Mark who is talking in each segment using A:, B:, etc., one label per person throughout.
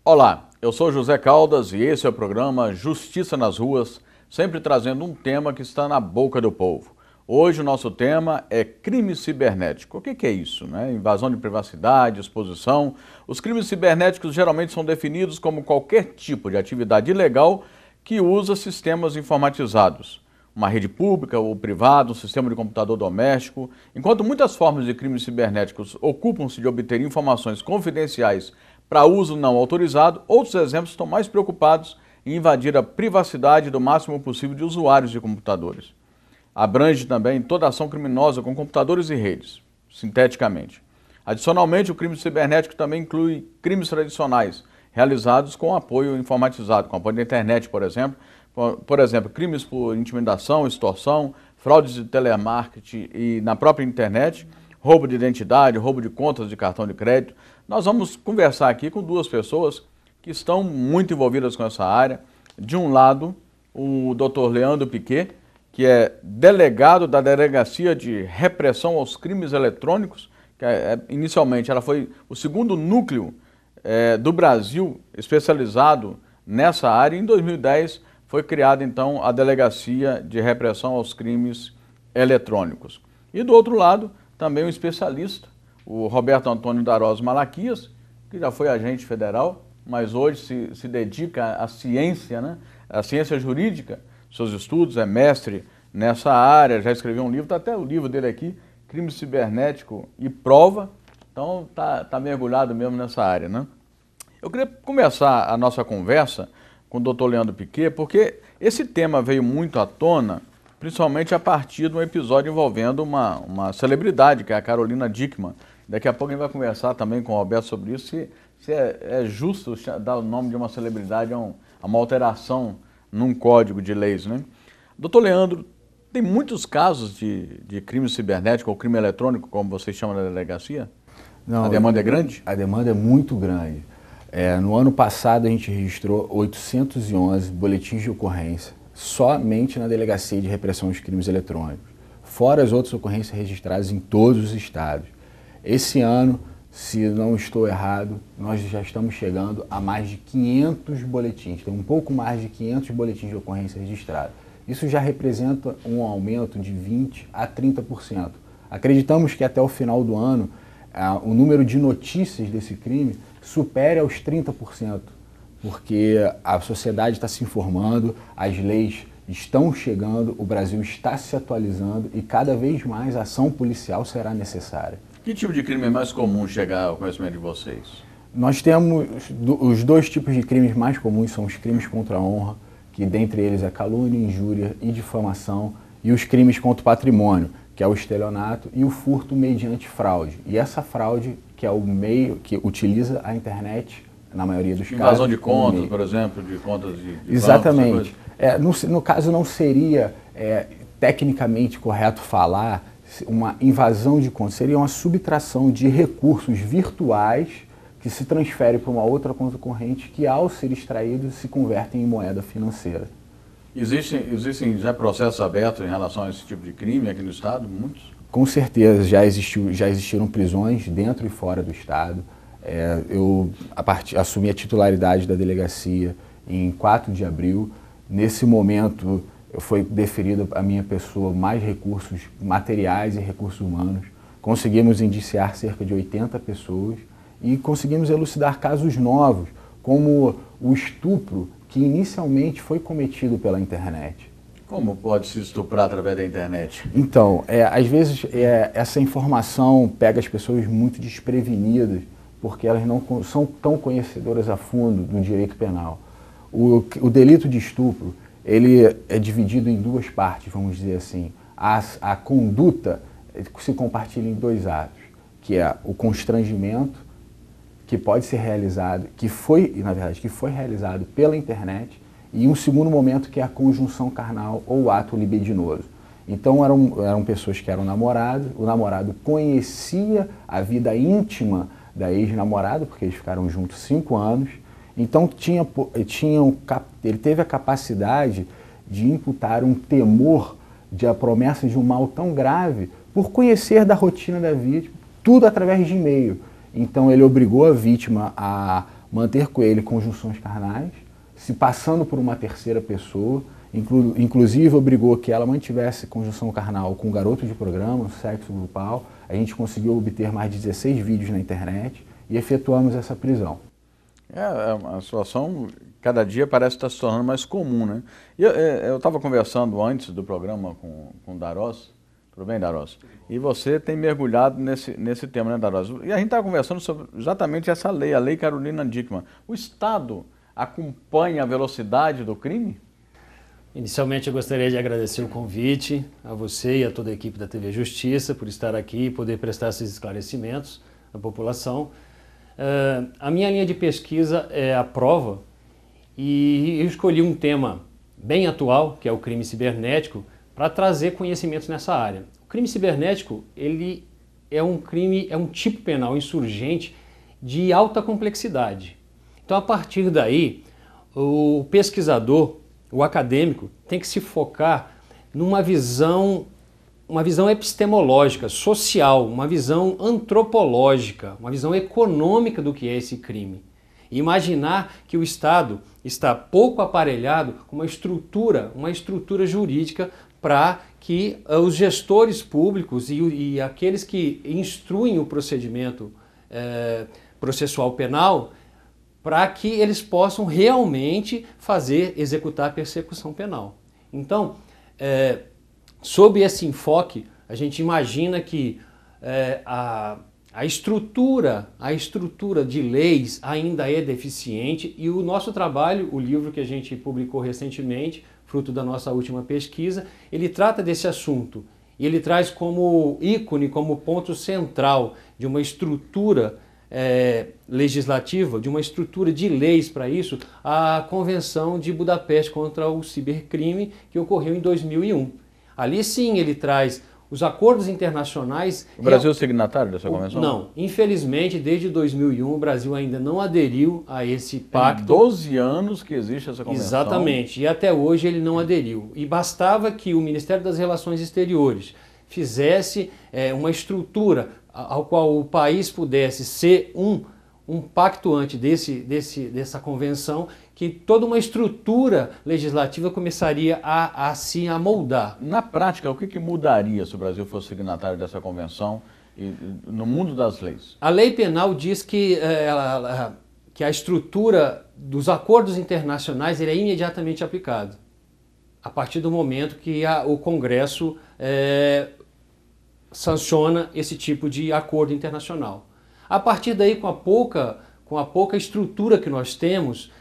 A: Olá, eu sou José Caldas e esse é o programa Justiça nas Ruas, sempre trazendo um tema que está na boca do povo. Hoje o nosso tema é crime cibernético. O que é isso, né? Invasão de privacidade, exposição. Os crimes cibernéticos geralmente são definidos como qualquer tipo de atividade ilegal que usa sistemas informatizados. Uma rede pública ou privada, um sistema de computador doméstico. Enquanto muitas formas de crimes cibernéticos ocupam-se de obter informações confidenciais para uso não autorizado, outros exemplos estão mais preocupados em invadir a privacidade do máximo possível de usuários de computadores. Abrange também toda ação criminosa com computadores e redes, sinteticamente. Adicionalmente, o crime cibernético também inclui crimes tradicionais, realizados com apoio informatizado, com apoio da internet, por exemplo. Por exemplo, crimes por intimidação, extorsão, fraudes de telemarketing e na própria internet, roubo de identidade, roubo de contas de cartão de crédito. Nós vamos conversar aqui com duas pessoas que estão muito envolvidas com essa área. De um lado, o Dr. Leandro Piquet, que é delegado da Delegacia de Repressão aos Crimes Eletrônicos, que inicialmente ela foi o segundo núcleo do Brasil especializado nessa área. Em 2010 foi criada então a Delegacia de Repressão aos Crimes Eletrônicos. E do outro lado, também um especialista, o Roberto Antônio Darós Malaquias, que já foi agente federal, mas hoje se dedica à ciência, né? À ciência jurídica. Seus estudos, é mestre nessa área, já escreveu um livro, está até o livro dele aqui, Crime Cibernético e Prova, então tá mergulhado mesmo nessa área, né? Eu queria começar a nossa conversa com o Dr. Leandro Piquet, porque esse tema veio muito à tona, principalmente a partir de um episódio envolvendo uma celebridade, que é a Carolina Dickmann. Daqui a pouco a gente vai conversar também com o Roberto sobre isso, se é justo dar o nome de uma celebridade a uma alteração num código de leis, né? Doutor Leandro, tem muitos casos de crime cibernético ou crime eletrônico, como vocês chamam na delegacia?
B: Não,
A: a demanda é grande?
B: A demanda é muito grande. No ano passado a gente registrou 811 boletins de ocorrência, somente na Delegacia de Repressão aos Crimes Eletrônicos, fora as outras ocorrências registradas em todos os estados. Esse ano, se não estou errado, nós já estamos chegando a mais de 500 boletins, tem um pouco mais de 500 boletins de ocorrência registrados. Isso já representa um aumento de 20% a 30%. Acreditamos que até o final do ano, o número de notícias desse crime supere aos 30%, porque a sociedade está se informando, as leis estão chegando, o Brasil está se atualizando e cada vez mais a ação policial será necessária.
A: Que tipo de crime é mais comum chegar ao conhecimento de vocês?
B: Nós temos os dois tipos de crimes mais comuns, são os crimes contra a honra, que dentre eles é calúnia, injúria e difamação, e os crimes contra o patrimônio, que é o estelionato e o furto mediante fraude. E essa fraude, que é o meio que utiliza a internet, na maioria dos casos.
A: Invasão de contas, por exemplo, de contas de
B: Exatamente. No caso, não seria tecnicamente correto falar uma invasão de contas, seria uma subtração de recursos virtuais que se transfere para uma outra conta corrente que, ao ser extraído, se convertem em moeda financeira.
A: Existem já processos abertos em relação a esse tipo de crime aqui no Estado? Muitos?
B: Com certeza, já existiram prisões dentro e fora do Estado. Eu assumi a titularidade da delegacia em 4 de abril. Nesse momento, foi deferido à minha pessoa mais recursos materiais e recursos humanos. Conseguimos indiciar cerca de 80 pessoas e conseguimos elucidar casos novos, como o estupro que inicialmente foi cometido pela internet.
A: Como pode se estuprar através da internet?
B: Então, às vezes essa informação pega as pessoas muito desprevenidas, porque elas não são tão conhecedoras a fundo do direito penal. O delito de estupro, ele é dividido em duas partes, vamos dizer assim. A conduta se compartilha em 2 atos, que é o constrangimento, que pode ser realizado, que foi realizado pela internet, e um segundo momento que é a conjunção carnal ou ato libidinoso. Então eram pessoas que eram namorados, o namorado conhecia a vida íntima da ex-namorada, porque eles ficaram juntos 5 anos, então ele teve a capacidade de imputar um temor de a promessa de um mal tão grave por conhecer da rotina da vítima, tudo através de e-mail. Então ele obrigou a vítima a manter com ele conjunções carnais, se passando por uma terceira pessoa, inclusive obrigou que ela mantivesse conjunção carnal com um garoto de programa, um sexo grupal. A gente conseguiu obter mais de 16 vídeos na internet e efetuamos essa prisão.
A: A situação, cada dia parece estar se tornando mais comum, né? Eu estava conversando antes do programa com o Darós. Tudo bem, Darós? E você tem mergulhado nesse tema, né, Darós? E a gente estava conversando sobre exatamente essa lei, a Lei Carolina Dickmann. O Estado acompanha a velocidade do crime?
C: Inicialmente eu gostaria de agradecer o convite a você e a toda a equipe da TV Justiça por estar aqui e poder prestar esses esclarecimentos à população. A minha linha de pesquisa é a prova e eu escolhi um tema bem atual, que é o crime cibernético, para trazer conhecimentos nessa área. O crime cibernético, ele é um tipo penal insurgente de alta complexidade. Então, a partir daí, o pesquisador, o acadêmico, tem que se focar numa visão epistemológica, social, uma visão antropológica, uma visão econômica do que é esse crime. E imaginar que o Estado está pouco aparelhado com uma estrutura jurídica para que os gestores públicos e aqueles que instruem o procedimento processual penal, para que eles possam realmente executar a persecução penal. Então, sob esse enfoque, a gente imagina que a estrutura de leis ainda é deficiente e o nosso trabalho, o livro que a gente publicou recentemente, fruto da nossa última pesquisa, ele trata desse assunto e ele traz como ícone, como ponto central de uma estrutura legislativa, de uma estrutura de leis para isso, a Convenção de Budapeste contra o Cibercrime, que ocorreu em 2001. Ali sim ele traz os acordos internacionais...
A: O Brasil é signatário dessa convenção?
C: Não. Infelizmente, desde 2001, o Brasil ainda não aderiu a esse pacto.
A: Tem 12 anos que existe essa convenção.
C: Exatamente. E até hoje ele não aderiu. E bastava que o Ministério das Relações Exteriores fizesse uma estrutura ao qual o país pudesse ser um pactuante dessa convenção, que toda uma estrutura legislativa começaria a se amoldar.
A: Na prática, o que mudaria se o Brasil fosse signatário dessa convenção e no mundo das leis?
C: A lei penal diz que a estrutura dos acordos internacionais ele é imediatamente aplicado, a partir do momento que o Congresso sanciona esse tipo de acordo internacional. A partir daí, com a pouca estrutura que nós temos,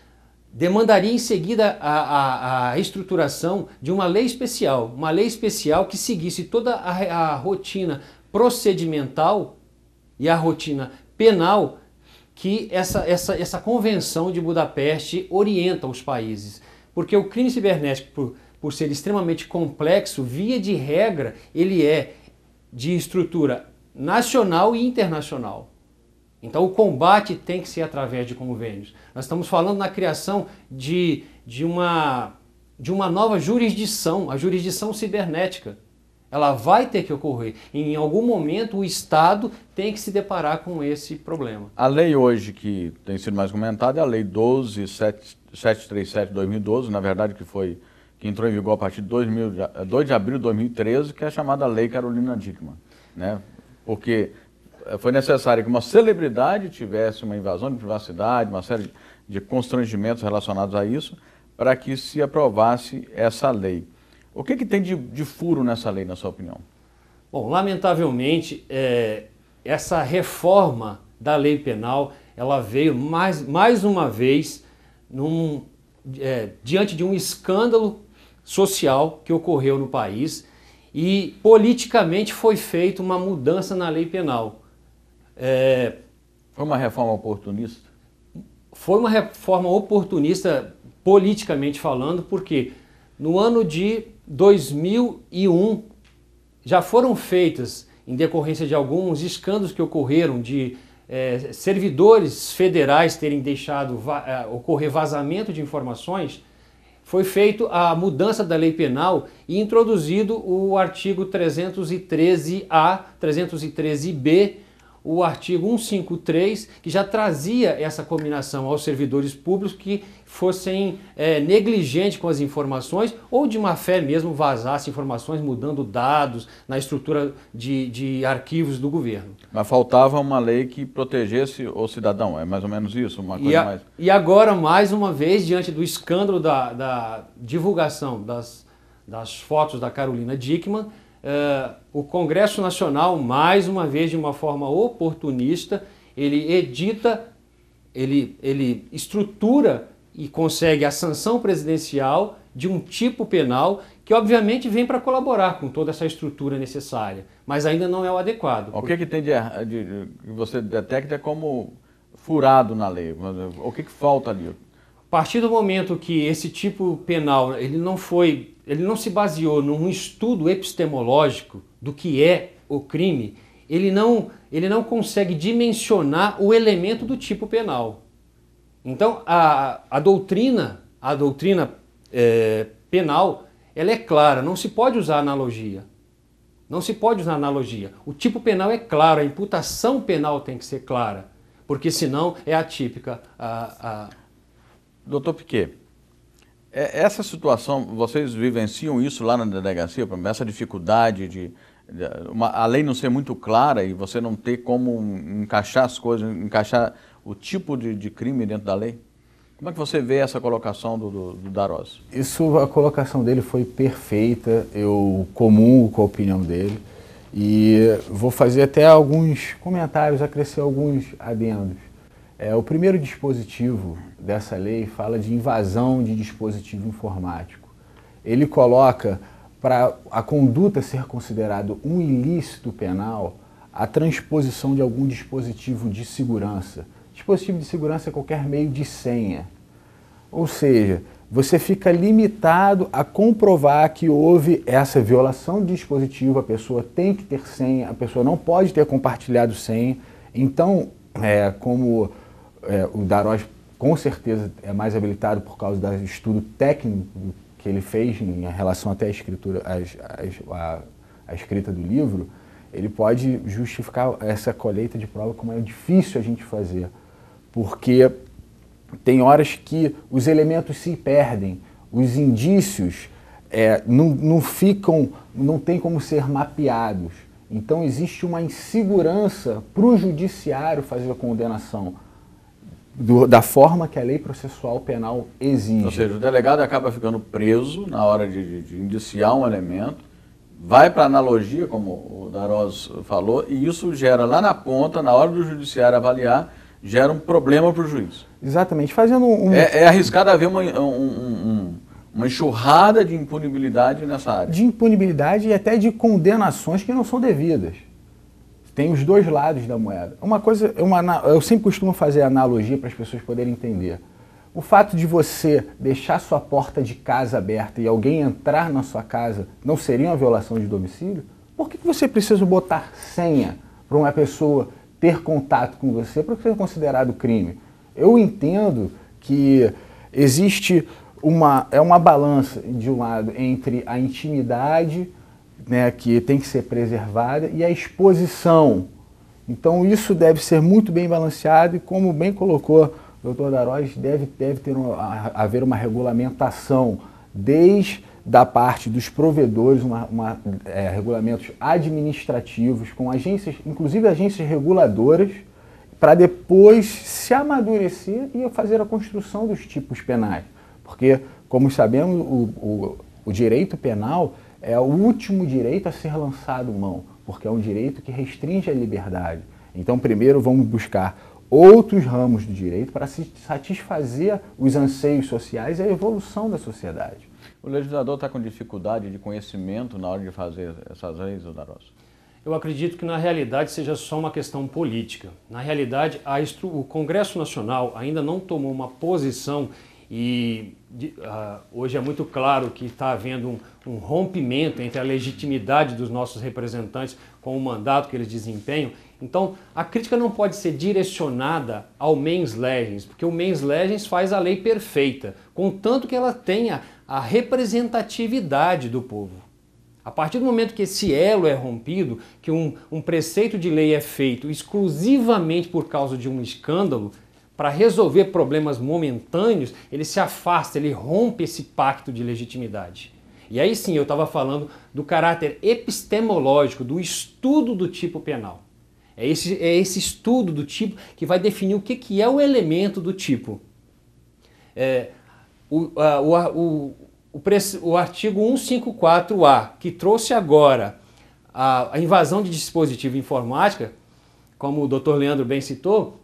C: demandaria em seguida a estruturação de uma lei especial que seguisse toda a rotina procedimental e a rotina penal que essa Convenção de Budapeste orienta os países. Porque o crime cibernético, por ser extremamente complexo, via de regra, ele é de estrutura nacional e internacional. Então o combate tem que ser através de convênios. Nós estamos falando na criação de uma nova jurisdição, a jurisdição cibernética. Ela vai ter que ocorrer. Em algum momento o Estado tem que se deparar com esse problema.
A: A lei hoje que tem sido mais comentada é a Lei 12.737 de 2012, na verdade que entrou em vigor a partir de 2 de abril de 2013, que é a chamada Lei Carolina Dickmann, né? Porque foi necessário que uma celebridade tivesse uma invasão de privacidade, uma série de constrangimentos relacionados a isso, para que se aprovasse essa lei. O que tem de furo nessa lei, na sua opinião?
C: Bom, lamentavelmente, essa reforma da lei penal, ela veio mais uma vez diante de um escândalo social que ocorreu no país e politicamente foi feita uma mudança na lei penal.
A: Foi uma reforma oportunista?
C: Foi uma reforma oportunista politicamente falando, porque no ano de 2001 já foram feitas, em decorrência de alguns escândalos que ocorreram de servidores federais terem deixado ocorrer vazamento de informações, foi feita a mudança da lei penal e introduzido o artigo 313A, 313B, o artigo 153, que já trazia essa combinação aos servidores públicos que fossem negligentes com as informações ou de má fé mesmo vazassem informações mudando dados na estrutura de arquivos do governo.
A: Mas faltava uma lei que protegesse o cidadão, é mais ou menos isso? Uma coisa mais...
C: E agora, mais uma vez, diante do escândalo da divulgação das fotos da Carolina Dickmann, o Congresso Nacional, mais uma vez, de uma forma oportunista, ele edita, ele estrutura e consegue a sanção presidencial de um tipo penal que, obviamente, vem para colaborar com toda essa estrutura necessária, mas ainda não é o adequado.
A: O que tem que você detecta como furado na lei? O que falta ali?
C: A partir do momento que esse tipo penal ele não se baseou num estudo epistemológico do que é o crime, ele não consegue dimensionar o elemento do tipo penal. Então a doutrina penal, ela é clara, não se pode usar analogia. Não se pode usar analogia. O tipo penal é claro, a imputação penal tem que ser clara, porque senão é atípica.
A: Doutor Piquet, essa situação, vocês vivenciam isso lá na delegacia, essa dificuldade a lei não ser muito clara e você não ter como encaixar as coisas, encaixar o tipo de crime dentro da lei? Como é que você vê essa colocação do Darós?
B: A colocação dele foi perfeita, eu comungo com a opinião dele e vou fazer até alguns comentários, acrescer alguns adendos. O primeiro dispositivo dessa lei fala de invasão de dispositivo informático. Ele coloca, para a conduta ser considerado um ilícito penal, a transposição de algum dispositivo de segurança. Dispositivo de segurança é qualquer meio de senha. Ou seja, você fica limitado a comprovar que houve essa violação de dispositivo, a pessoa tem que ter senha, a pessoa não pode ter compartilhado senha. Então, como o Darós com certeza é mais habilitado por causa do estudo técnico que ele fez em relação até à escrita do livro, ele pode justificar essa colheita de prova como é difícil a gente fazer, porque tem horas que os elementos se perdem, os indícios não tem como ser mapeados. Então existe uma insegurança para o judiciário fazer a condenação da forma que a lei processual penal exige.
A: Ou seja, o delegado acaba ficando preso na hora de indiciar um elemento, vai para a analogia, como o Darós falou, e isso gera lá na ponta, na hora do judiciário avaliar, gera um problema para o juiz.
B: Exatamente. Fazendo
A: É arriscado haver uma enxurrada de impunibilidade nessa área.
B: De impunibilidade e até de condenações que não são devidas. Tem os dois lados da moeda. Eu sempre costumo fazer analogia para as pessoas poderem entender. O fato de você deixar sua porta de casa aberta e alguém entrar na sua casa não seria uma violação de domicílio? Por que você precisa botar senha para uma pessoa ter contato com você para ser considerado crime? Eu entendo que existe uma balança, de um lado, entre a intimidade, né, que tem que ser preservada, e a exposição. Então isso deve ser muito bem balanceado e, como bem colocou o Dr. Darós, deve haver uma regulamentação desde da parte dos provedores, regulamentos administrativos com agências, inclusive agências reguladoras, para depois se amadurecer e fazer a construção dos tipos penais. Porque, como sabemos, o direito penal é o último direito a ser lançado mão, porque é um direito que restringe a liberdade. Então, primeiro vamos buscar outros ramos do direito para satisfazer os anseios sociais e a evolução da sociedade.
A: O legislador está com dificuldade de conhecimento na hora de fazer essas leis, Darós?
C: Eu acredito que na realidade seja só uma questão política. Na realidade, o Congresso Nacional ainda não tomou uma posição e hoje é muito claro que está havendo um rompimento entre a legitimidade dos nossos representantes com o mandato que eles desempenham. Então, a crítica não pode ser direcionada ao mens legens, porque o mens legens faz a lei perfeita, contanto que ela tenha a representatividade do povo. A partir do momento que esse elo é rompido, que um preceito de lei é feito exclusivamente por causa de um escândalo, para resolver problemas momentâneos, ele se afasta, ele rompe esse pacto de legitimidade. E aí sim, eu estava falando do caráter epistemológico, do estudo do tipo penal. É esse estudo do tipo que vai definir o que é o elemento do tipo. O artigo 154A, que trouxe agora a invasão de dispositivo informática, como o Dr. Leandro bem citou,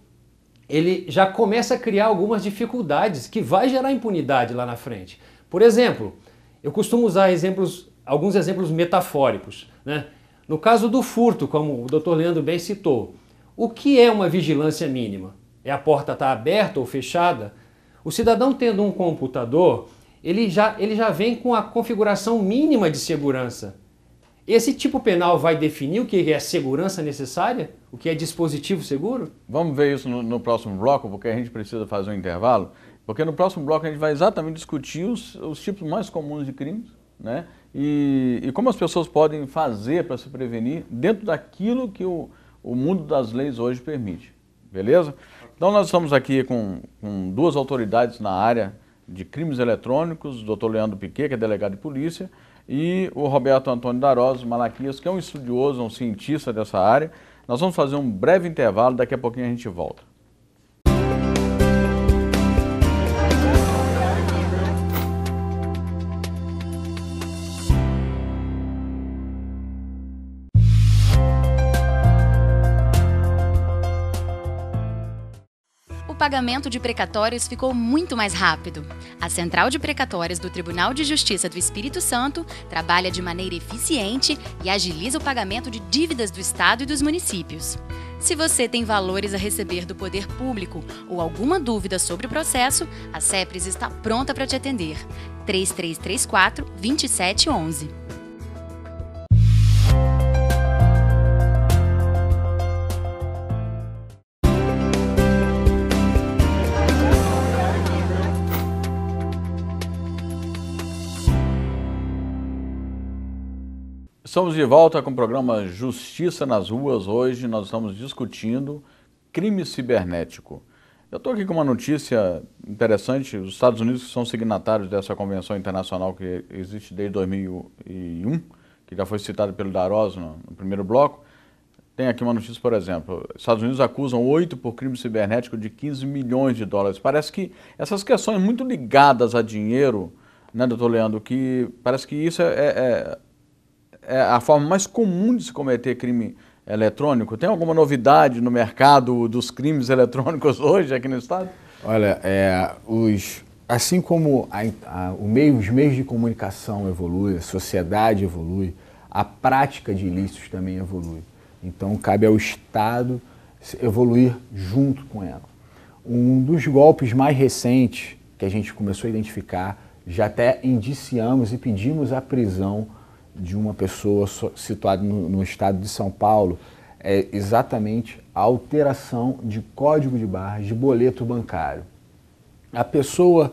C: ele já começa a criar algumas dificuldades que vai gerar impunidade lá na frente. Por exemplo, eu costumo usar alguns exemplos metafóricos, né? No caso do furto, como o Dr. Leandro bem citou, o que é uma vigilância mínima? É a porta estar aberta ou fechada? O cidadão tendo um computador, ele já vem com a configuração mínima de segurança. Esse tipo penal vai definir o que é segurança necessária? O que é dispositivo seguro?
A: Vamos ver isso no próximo bloco, porque a gente precisa fazer um intervalo. Porque no próximo bloco a gente vai exatamente discutir os tipos mais comuns de crimes, né? E como as pessoas podem fazer para se prevenir dentro daquilo que o mundo das leis hoje permite. Beleza? Então nós estamos aqui com duas autoridades na área de crimes eletrônicos, o Dr. Leandro Piquet, que é delegado de polícia, e o Roberto Antônio Darós Malaquias, que é um estudioso, um cientista dessa área. Nós vamos fazer um breve intervalo, daqui a pouquinho a gente volta.
D: O pagamento de precatórios ficou muito mais rápido. A Central de Precatórios do Tribunal de Justiça do Espírito Santo trabalha de maneira eficiente e agiliza o pagamento de dívidas do Estado e dos municípios. Se você tem valores a receber do poder público ou alguma dúvida sobre o processo, a CEPRES está pronta para te atender. 3334-2711.
A: Estamos de volta com o programa Justiça nas Ruas. Hoje nós estamos discutindo crime cibernético. Eu estou aqui com uma notícia interessante. Os Estados Unidos, que são signatários dessa convenção internacional que existe desde 2001, que já foi citada pelo Darós no primeiro bloco, tem aqui uma notícia, por exemplo, os Estados Unidos acusam 8 por crime cibernético de 15 milhões de dólares. Parece que essas questões muito ligadas a dinheiro, né, doutor Leandro, que parece que isso é a forma mais comum de se cometer crime eletrônico. Tem alguma novidade no mercado dos crimes eletrônicos hoje aqui no estado?
B: Olha, assim como os meios de comunicação evoluem, a sociedade evolui, a prática de ilícitos também evolui. Então cabe ao Estado evoluir junto com ela. Um dos golpes mais recentes que a gente começou a identificar, já até indiciamos e pedimos a prisão de uma pessoa situada no estado de São Paulo, é exatamente a alteração de código de barras de boleto bancário. A pessoa,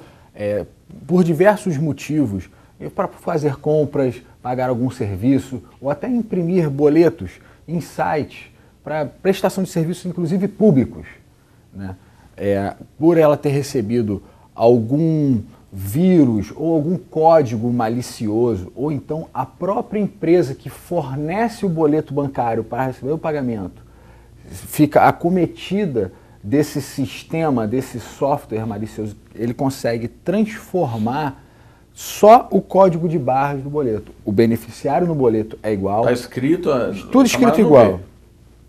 B: por diversos motivos, para fazer compras, pagar algum serviço ou até imprimir boletos em sites para prestação de serviços, inclusive públicos, né? Por ela ter recebido algum vírus ou algum código malicioso, ou então a própria empresa que fornece o boleto bancário para receber o pagamento fica acometida desse sistema, desse software malicioso, ele consegue transformar só o código de barras do boleto. O beneficiário no boleto é igual.
A: Está escrito...
B: Tudo escrito igual.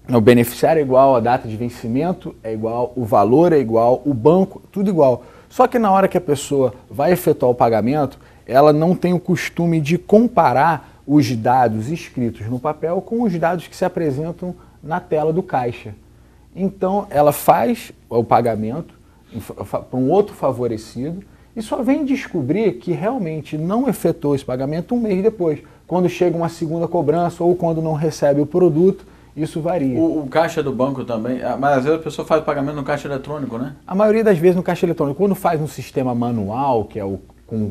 B: O beneficiário é igual, a data de vencimento é igual, o valor é igual, o banco, tudo igual. Só que na hora que a pessoa vai efetuar o pagamento, ela não tem o costume de comparar os dados escritos no papel com os dados que se apresentam na tela do caixa. Então, ela faz o pagamento para um outro favorecido e só vem descobrir que realmente não efetuou esse pagamento um mês depois, quando chega uma segunda cobrança ou quando não recebe o produto. Isso varia.
A: O caixa do banco também, mas às vezes a pessoa faz o pagamento no caixa eletrônico, né?
B: A maioria das vezes no caixa eletrônico. Quando faz um sistema manual, que é com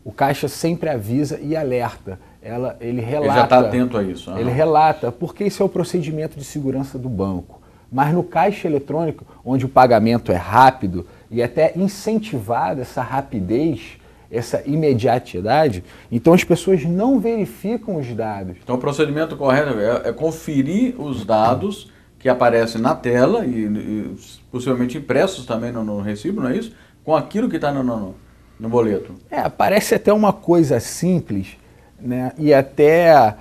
B: o caixa sempre avisa e alerta. ele relata...
A: Ele já está atento a isso.
B: Ele relata, porque esse é o procedimento de segurança do banco. Mas no caixa eletrônico, onde o pagamento é rápido e até incentivada essa rapidez, essa imediatidade, então as pessoas não verificam os dados.
A: Então o procedimento correto é conferir os dados que aparecem na tela e possivelmente impressos também no recibo, não é isso? Com aquilo que está no boleto.
B: Parece até uma coisa simples, né? E até,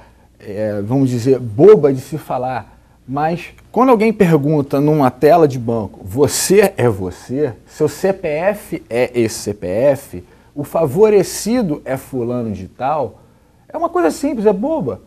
B: vamos dizer, boba de se falar, mas quando alguém pergunta numa tela de banco, você é você, seu CPF é esse CPF, o favorecido é fulano de tal, é uma coisa simples, é boba.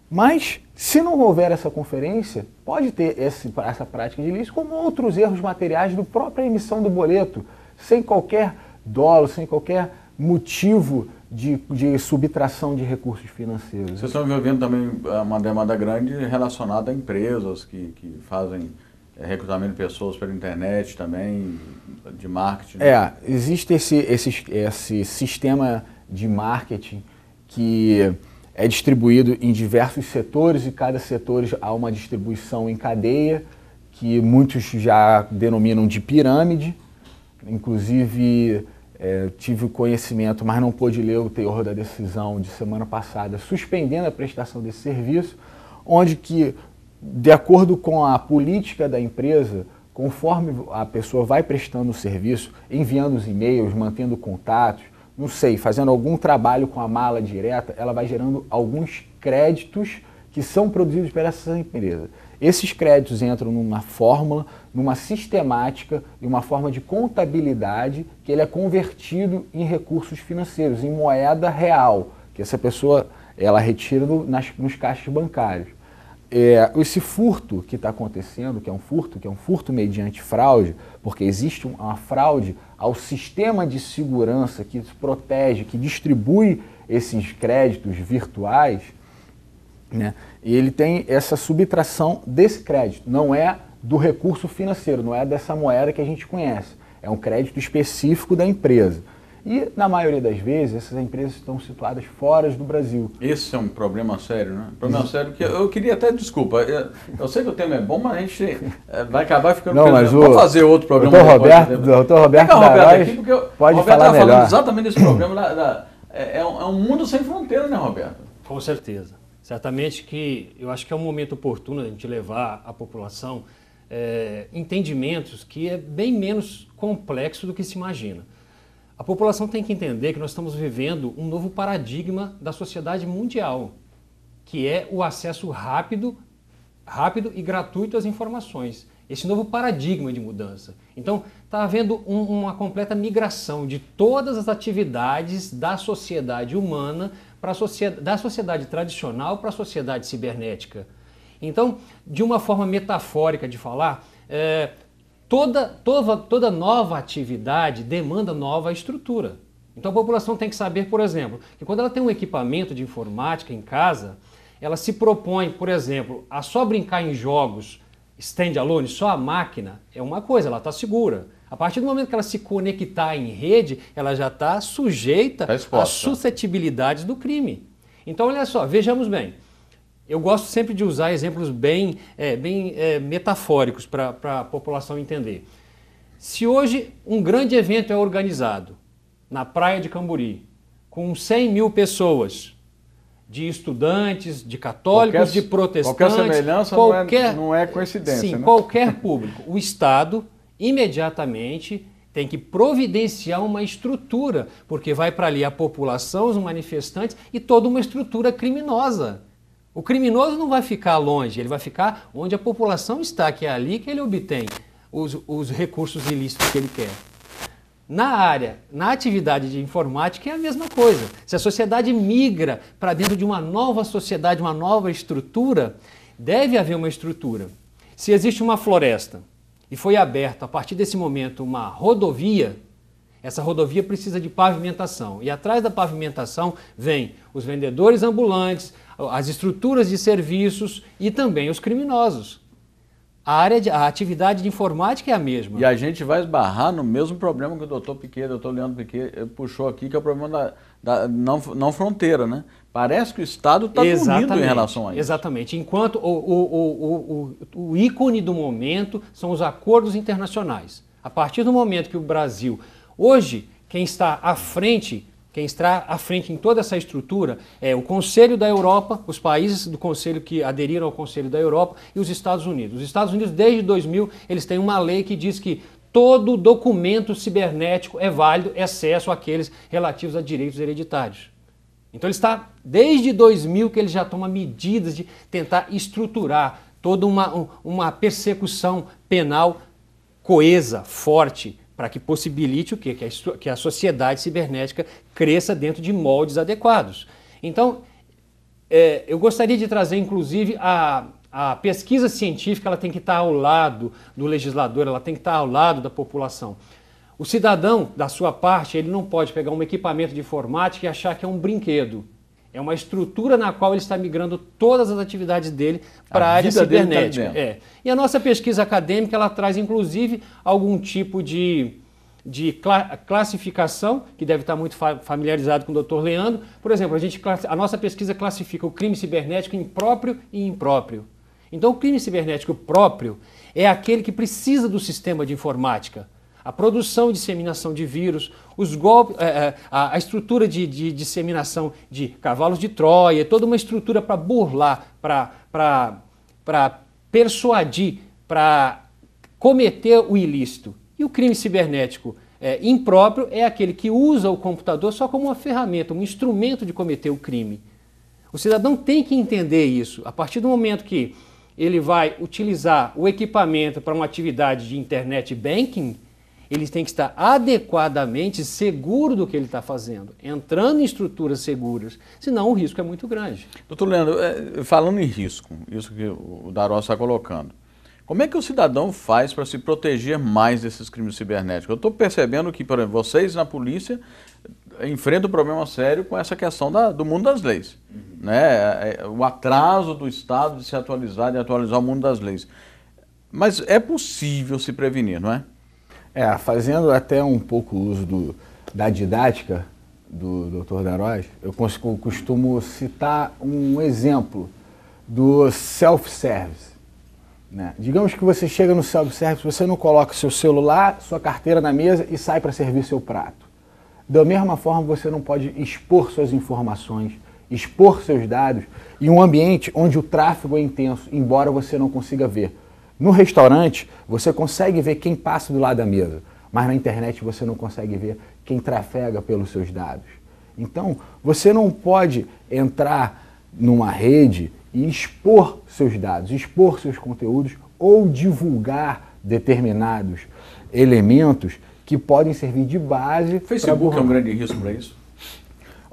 B: Mas, se não houver essa conferência, pode ter essa prática de ilícito, como outros erros materiais da própria emissão do boleto, sem qualquer dolo, sem qualquer motivo de subtração de recursos financeiros.
A: Vocês estão vivendo também uma demanda grande relacionada a empresas que fazem recrutamento de pessoas pela internet também, de marketing.
B: Existe esse sistema de marketing que é distribuído em diversos setores e cada setor há uma distribuição em cadeia, que muitos já denominam de pirâmide. Inclusive, tive conhecimento, mas não pude ler o teor da decisão de semana passada, suspendendo a prestação desse serviço, onde que, de acordo com a política da empresa, conforme a pessoa vai prestando o serviço, enviando os e-mails, mantendo contatos, não sei, fazendo algum trabalho com a mala direta, ela vai gerando alguns créditos que são produzidos por essa empresa. Esses créditos entram numa fórmula, numa sistemática e uma forma de contabilidade que ele é convertido em recursos financeiros, em moeda real, que essa pessoa ela retira nos caixas bancários. Esse furto que está acontecendo, que é um furto mediante fraude, porque existe uma fraude ao sistema de segurança que protege, que distribui esses créditos virtuais, né? E ele tem essa subtração desse crédito, não é do recurso financeiro, não é dessa moeda que a gente conhece, é um crédito específico da empresa. E, na maioria das vezes, essas empresas estão situadas fora do Brasil.
A: Esse é um problema sério, né? Problema sério que eu queria até, desculpa, eu sei que o tema é bom, mas a gente vai acabar ficando...
B: Não, mas
A: vamos fazer outro programa.
B: Doutor Roberto Darói pode falar melhor.
A: Falando exatamente desse programa, é um mundo sem fronteira, né, Roberto?
C: Com certeza. Certamente que eu acho que é um momento oportuno a gente levar à população entendimentos que é bem menos complexo do que se imagina. A população tem que entender que nós estamos vivendo um novo paradigma da sociedade mundial, que é o acesso rápido e gratuito às informações. Esse novo paradigma de mudança. Então, está havendo uma completa migração de todas as atividades da sociedade humana, da sociedade tradicional para a sociedade cibernética. Então, de uma forma metafórica de falar, toda nova atividade demanda nova estrutura. Então a população tem que saber, por exemplo, que quando ela tem um equipamento de informática em casa, ela se propõe, por exemplo, a só brincar em jogos stand-alone, só a máquina, é uma coisa, ela está segura. A partir do momento que ela se conectar em rede, ela já está sujeita às suscetibilidades do crime. Então olha só, vejamos bem. Eu gosto sempre de usar exemplos bem metafóricos para a população entender. Se hoje um grande evento é organizado na praia de Camburi, com 100 mil pessoas, de estudantes, de católicos, de protestantes...
A: Qualquer semelhança não é coincidência.
C: Sim,
A: né?
C: Qualquer público. O Estado, imediatamente, tem que providenciar uma estrutura, porque vai para ali a população, os manifestantes e toda uma estrutura criminosa. O criminoso não vai ficar longe, ele vai ficar onde a população está, que é ali que ele obtém os recursos ilícitos que ele quer. Na atividade de informática é a mesma coisa. Se a sociedade migra para dentro de uma nova sociedade, uma nova estrutura, deve haver uma estrutura. Se existe uma floresta e foi aberta a partir desse momento uma rodovia, essa rodovia precisa de pavimentação. E atrás da pavimentação vem os vendedores ambulantes, as estruturas de serviços e também os criminosos. A atividade de informática é a mesma.
A: E a gente vai esbarrar no mesmo problema que o doutor Leandro Piquet puxou aqui, que é o problema não fronteira, né? Parece que o Estado está dormindo em relação a isso.
C: Exatamente. Enquanto o ícone do momento são os acordos internacionais. A partir do momento que o Brasil... Hoje, quem está à frente em toda essa estrutura é o Conselho da Europa, os países do Conselho que aderiram ao Conselho da Europa e os Estados Unidos. Os Estados Unidos, desde 2000, eles têm uma lei que diz que todo documento cibernético é válido, excesso aqueles relativos a direitos hereditários. Então ele está, desde 2000, que ele já toma medidas de tentar estruturar toda uma persecução penal coesa, forte, para que possibilite o quê? Que a sociedade cibernética cresça dentro de moldes adequados. Então, eu gostaria de trazer, inclusive, a pesquisa científica, ela tem que estar ao lado do legislador, ela tem que estar ao lado da população. O cidadão, da sua parte, ele não pode pegar um equipamento de informática e achar que é um brinquedo. É uma estrutura na qual ele está migrando todas as atividades dele para a área cibernética. E a nossa pesquisa acadêmica, ela traz, inclusive, algum tipo de classificação, que deve estar muito familiarizado com o Dr. Leandro. Por exemplo, a nossa pesquisa classifica o crime cibernético em próprio e impróprio. Então, o crime cibernético próprio é aquele que precisa do sistema de informática. A produção e disseminação de vírus, os golpes, a estrutura de disseminação de cavalos de Troia, toda uma estrutura para burlar, para persuadir, para cometer o ilícito. E o crime cibernético impróprio é aquele que usa o computador só como uma ferramenta, um instrumento de cometer o crime. O cidadão tem que entender isso. A partir do momento que ele vai utilizar o equipamento para uma atividade de internet banking, ele tem que estar adequadamente seguro do que ele está fazendo, entrando em estruturas seguras, senão o risco é muito grande.
A: Doutor Leandro, falando em risco, isso que o Darós está colocando, como é que o cidadão faz para se proteger mais desses crimes cibernéticos? Eu estou percebendo que, por exemplo, vocês na polícia enfrentam um problema sério com essa questão do mundo das leis, né? O atraso do Estado de se atualizar, de atualizar o mundo das leis. Mas é possível se prevenir, não é?
B: Fazendo até um pouco uso da didática do Dr. Darós, eu costumo citar um exemplo do self-service. Né? Digamos que você chega no self-service, você não coloca seu celular, sua carteira na mesa e sai para servir seu prato. Da mesma forma, você não pode expor suas informações, expor seus dados em um ambiente onde o tráfego é intenso, embora você não consiga ver. No restaurante, você consegue ver quem passa do lado da mesa, mas na internet você não consegue ver quem trafega pelos seus dados. Então, você não pode entrar numa rede e expor seus dados, expor seus conteúdos ou divulgar determinados elementos que podem servir de base.
A: O Facebook é um grande risco para isso?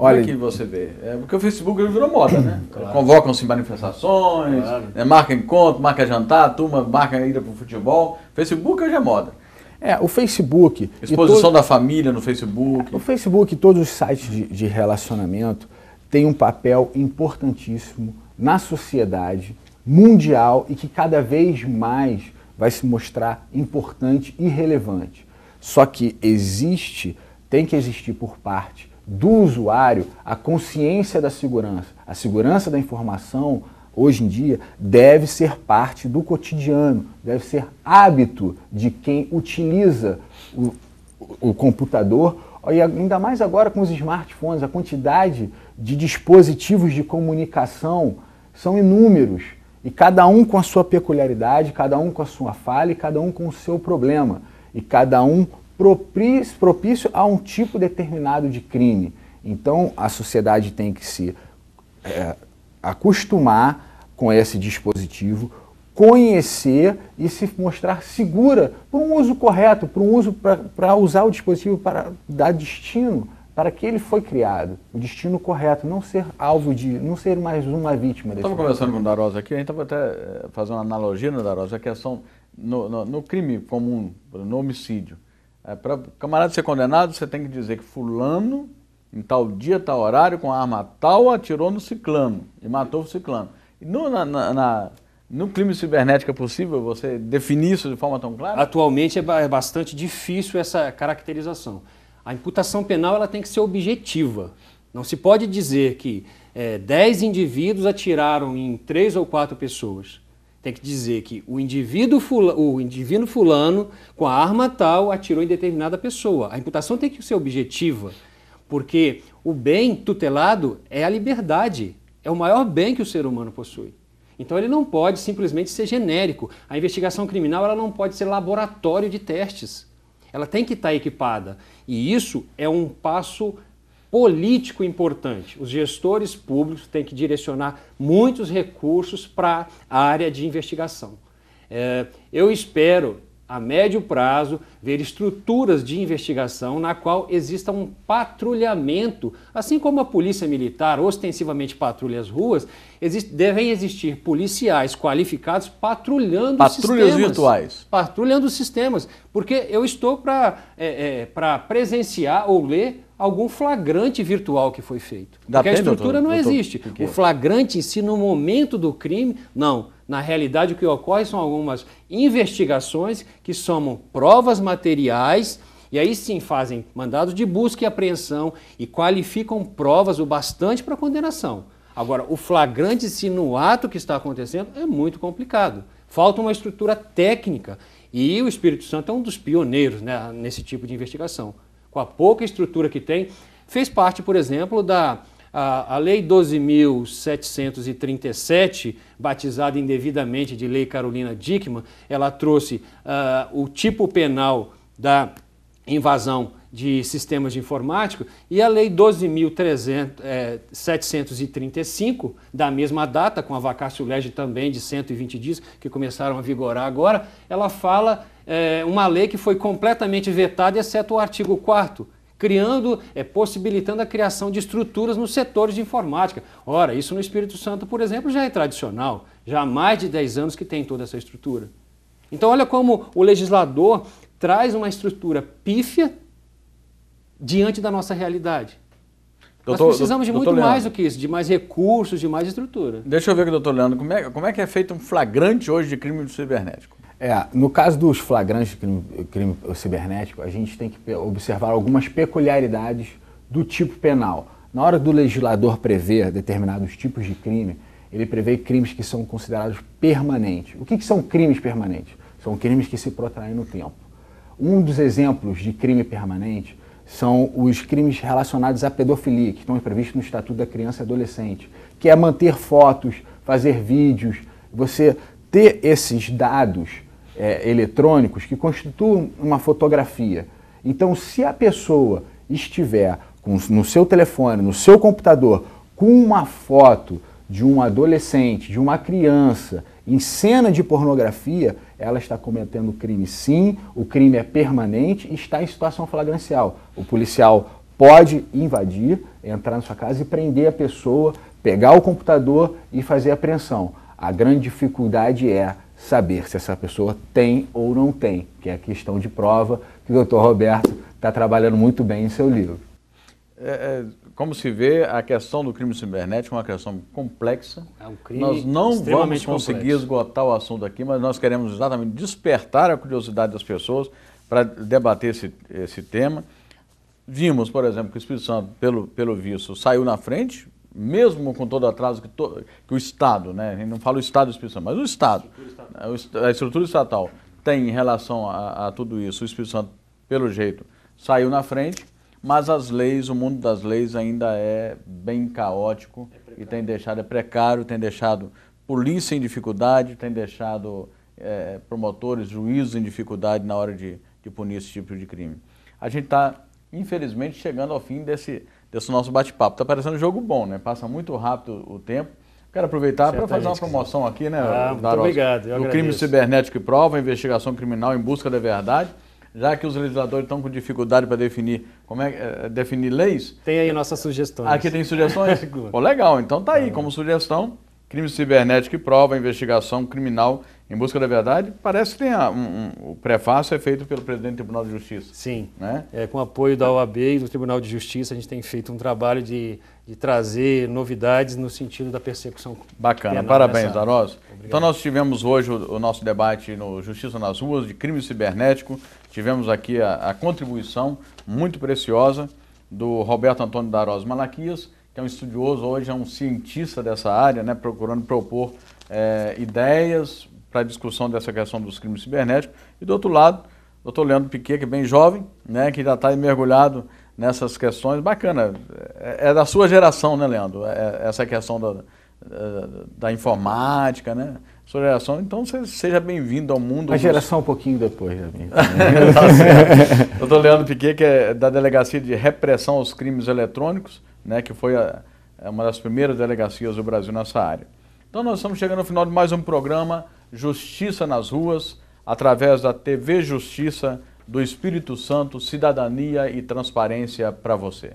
A: Olha, como é que você vê? Porque o Facebook virou moda, né? Claro. Convocam-se manifestações, claro. Marca encontro, marca jantar, turma marca ida para o futebol. Facebook hoje é moda.
B: O Facebook...
A: Exposição da família no Facebook.
B: O Facebook e todos os sites de relacionamento têm um papel importantíssimo na sociedade mundial e que cada vez mais vai se mostrar importante e relevante. Só que tem que existir por parte do usuário a consciência da segurança. A segurança da informação, hoje em dia, deve ser parte do cotidiano, deve ser hábito de quem utiliza o computador, e ainda mais agora com os smartphones, a quantidade de dispositivos de comunicação são inúmeros, e cada um com a sua peculiaridade, cada um com a sua falha, e cada um com o seu problema, e cada um propício a um tipo determinado de crime. Então, a sociedade tem que se acostumar com esse dispositivo, conhecer e se mostrar segura para um uso correto, para usar o dispositivo para dar destino para que ele foi criado, o destino correto, não ser alvo não ser mais uma vítima desse.
A: Estava conversando com o Darós aqui, a gente estava até fazendo uma analogia, né, Darós, a questão no crime comum, no homicídio. Para o camarada ser condenado, você tem que dizer que fulano, em tal dia, tal horário, com a arma tal, atirou no ciclano e matou o ciclano. E no crime cibernético é possível você definir isso de forma tão clara?
C: Atualmente é bastante difícil essa caracterização. A imputação penal ela tem que ser objetiva. Não se pode dizer que 10 indivíduos atiraram em 3 ou 4 pessoas. Tem que dizer que o indivíduo fulano, com a arma tal, atirou em determinada pessoa. A imputação tem que ser objetiva, porque o bem tutelado é a liberdade, é o maior bem que o ser humano possui. Então ele não pode simplesmente ser genérico. A investigação criminal ela não pode ser laboratório de testes. Ela tem que estar equipada. E isso é um passo político importante. Os gestores públicos têm que direcionar muitos recursos para a área de investigação. Eu espero, a médio prazo, ver estruturas de investigação na qual exista um patrulhamento, assim como a polícia militar ostensivamente patrulha as ruas, devem existir policiais qualificados patrulhando os sistemas.
A: Patrulhas virtuais.
C: Patrulhando os sistemas, porque eu estou para presenciar ou ler algum flagrante virtual que foi feito. Porque a estrutura não existe. O flagrante em si, no momento do crime, não. Na realidade, o que ocorre são algumas investigações que somam provas materiais e aí sim fazem mandados de busca e apreensão e qualificam provas o bastante para condenação. Agora, o flagrante em si no ato que está acontecendo é muito complicado. Falta uma estrutura técnica e o Espírito Santo é um dos pioneiros, né, nesse tipo de investigação. Com a pouca estrutura que tem, fez parte, por exemplo, a Lei 12.737, batizada indevidamente de Lei Carolina Dickmann, ela trouxe o tipo penal da invasão de sistemas de informática e a Lei 12.735, da mesma data, com a vacatio legis também de 120 dias, que começaram a vigorar agora, ela fala uma lei que foi completamente vetada, exceto o artigo 4º, possibilitando a criação de estruturas nos setores de informática. Ora, isso no Espírito Santo, por exemplo, já é tradicional, já há mais de 10 anos que tem toda essa estrutura. Então olha como o legislador traz uma estrutura pífia diante da nossa realidade. Nós precisamos de muito mais do que isso, de mais recursos, de mais estrutura.
A: Deixa eu ver aqui, doutor Leandro, como é que é feito um flagrante hoje de crime cibernético?
B: No caso dos flagrantes de crime cibernético, a gente tem que observar algumas peculiaridades do tipo penal. Na hora do legislador prever determinados tipos de crime, ele prevê crimes que são considerados permanentes. O que são crimes permanentes? São crimes que se protraem no tempo. Um dos exemplos de crime permanente são os crimes relacionados à pedofilia, que estão previstos no Estatuto da Criança e Adolescente, que é manter fotos, fazer vídeos, você ter esses dados eletrônicos que constituem uma fotografia. Então, se a pessoa estiver no seu telefone, no seu computador, com uma foto de um adolescente, de uma criança, em cena de pornografia, ela está cometendo crime sim, o crime é permanente e está em situação flagrancial. O policial pode invadir, entrar na sua casa e prender a pessoa, pegar o computador e fazer a apreensão. A grande dificuldade é saber se essa pessoa tem ou não tem, que é a questão de prova que o Dr. Roberto está trabalhando muito bem em seu livro.
A: Como se vê, a questão do crime cibernético é uma questão complexa.
C: É um crime
A: nós não vamos conseguir
C: complexo.
A: esgotar o assunto aqui, mas nós queremos exatamente despertar a curiosidade das pessoas para debater esse tema. Vimos, por exemplo, que o Espírito Santo, pelo visto, saiu na frente, mesmo com todo o atraso que o Estado, né? A gente não fala o Estado do Espírito Santo, mas o Estado, a estrutura estatal tem em relação a tudo isso. O Espírito Santo, pelo jeito, saiu na frente, mas as leis, o mundo das leis ainda é bem caótico e tem precário, tem deixado polícia em dificuldade, tem deixado promotores, juízes em dificuldade na hora de punir esse tipo de crime. A gente está, infelizmente, chegando ao fim desse nosso bate-papo. Está parecendo um jogo bom, né? Passa muito rápido o tempo. Quero aproveitar para fazer uma promoção aqui, né,
C: muito obrigado, eu
A: do
C: agradeço.
A: crime cibernético e prova, investigação criminal em busca da verdade. Já que os legisladores estão com dificuldade para definir definir leis.
C: Tem aí nossas sugestões.
A: Aqui tem sugestões? Pô, legal, então tá aí como sugestão. Crime cibernético e prova, investigação criminal em busca da verdade. Parece que tem o prefácio é feito pelo presidente do Tribunal de Justiça.
C: Sim,
A: né?
C: Com apoio da OAB e do Tribunal de Justiça, a gente tem feito um trabalho de trazer novidades no sentido da persecução.
A: Bacana, parabéns, Darós. Então nós tivemos hoje o nosso debate no Justiça nas Ruas, de crime cibernético. Tivemos aqui a contribuição muito preciosa do Roberto Antônio Darós Malaquias, que é um estudioso, hoje é um cientista dessa área, né, procurando propor ideias para a discussão dessa questão dos crimes cibernéticos. E do outro lado, o Dr. Leandro Piquet, que é bem jovem, né, que já está mergulhado nessas questões. Bacana, é da sua geração, né, Leandro? Essa questão da informática, né? Sua geração, então seja bem-vindo ao mundo.
B: A geração um pouquinho depois da minha.
A: Tá certo. Dr. Leandro Piquet, que é da Delegacia de Repressão aos Crimes Eletrônicos, né, que foi uma das primeiras delegacias do Brasil nessa área. Então nós estamos chegando ao final de mais um programa Justiça nas Ruas, através da TV Justiça do Espírito Santo, cidadania e transparência para você.